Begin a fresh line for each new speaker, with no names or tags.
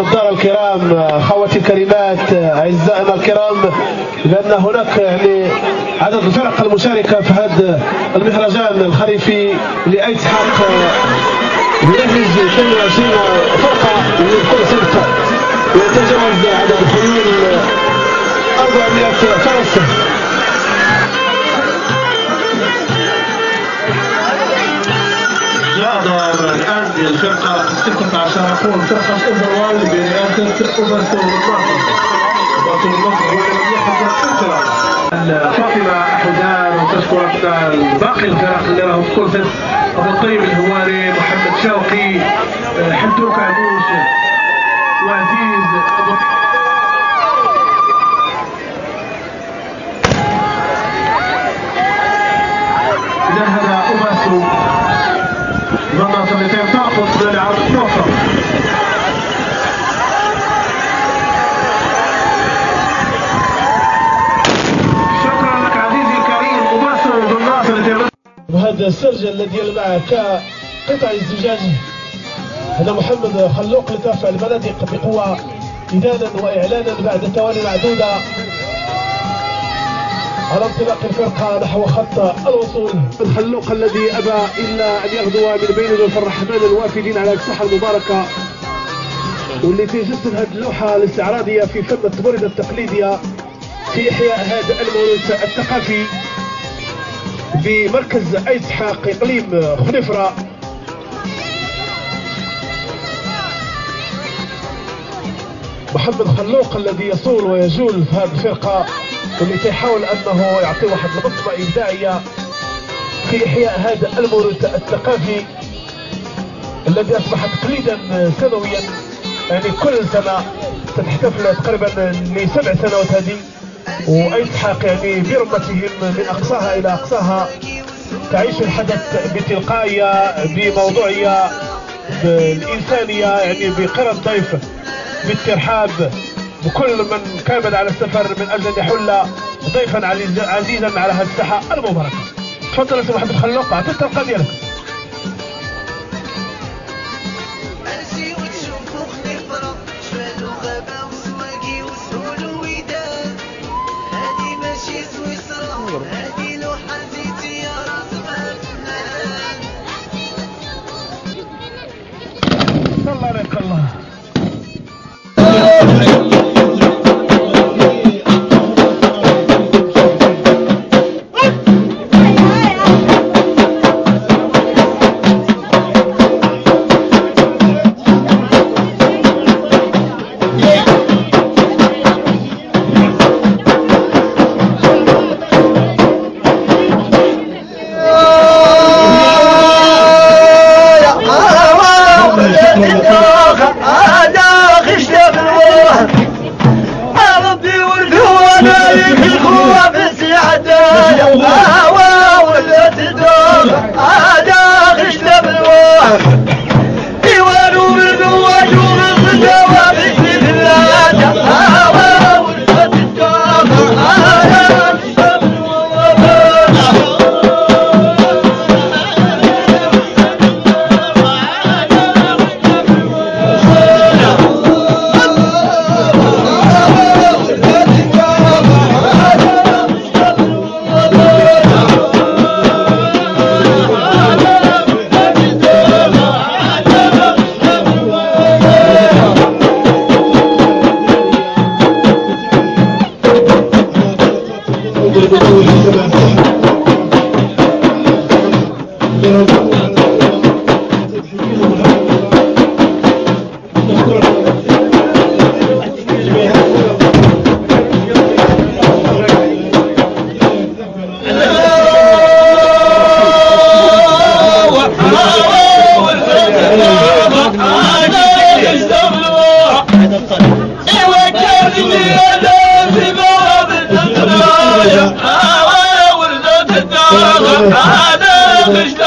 الدار الكرام، خواتي الكريمات، اعزائنا الكرام، بان هناك يعني عدد الفرق المشاركه في هذا المهرجان الخريفي لايت حق ينفذ 22 فرقه من كل صنف، ويتجاوز عدد الخيول 400 فرس. يحضر الآن الفرقة 16 أخوة فرقة أوبروال برئاسة أوبرتو فاطمة حدان، وتشكرنا باقي الفرق اللي راهم في كل فصل، أبو الطيب الهواري، محمد شوقي، حمدوك عبوش، وعزيز ذهب أوباسو ضمن طريقين تأخذ لعرض النصر. شكرا لك عزيزي الكريم أوباسو ضمن وهذا السرج الذي يلمع كقطع الزجاج، هذا محمد خلوق لترفع البنادق بقوة إدانا وإعلانا بعد ثواني معدودة على انطلاق الفرقة نحو خط الوصول. الخلوق الذي أبى إلا أن يغدو من بين ضيوف الرحمن الوافدين على الساحة المباركة، واللي تجسد هذه اللوحة الاستعراضية في فن التبوردة التقليدية في إحياء هذا الموروث الثقافي بمركز أيت حق إقليم خنيفرة. محمد خلوق الذي يصول ويجول في هذه الفرقة، واللي تيحاول انه يعطي واحد البصمه ابداعيه في احياء هذا الموروث الثقافي الذي اصبح تقليدا سنويا، يعني كل سنه تحتفل تقريبا ل7 سنوات هذه، ويتحق يعني برمتهم من اقصاها الى اقصاها، تعيش الحدث بتلقائيه بموضوعيه بالانسانيه، يعني بقرى الضيف بالترحاب بكل من كان على السفر من اجل ان يحل ضيفا عزيزا على هذه الساحه المباركه. تفضل يا سي محمد خلوق، اعطي الطلقه ديالك. الله عليك الله. هذا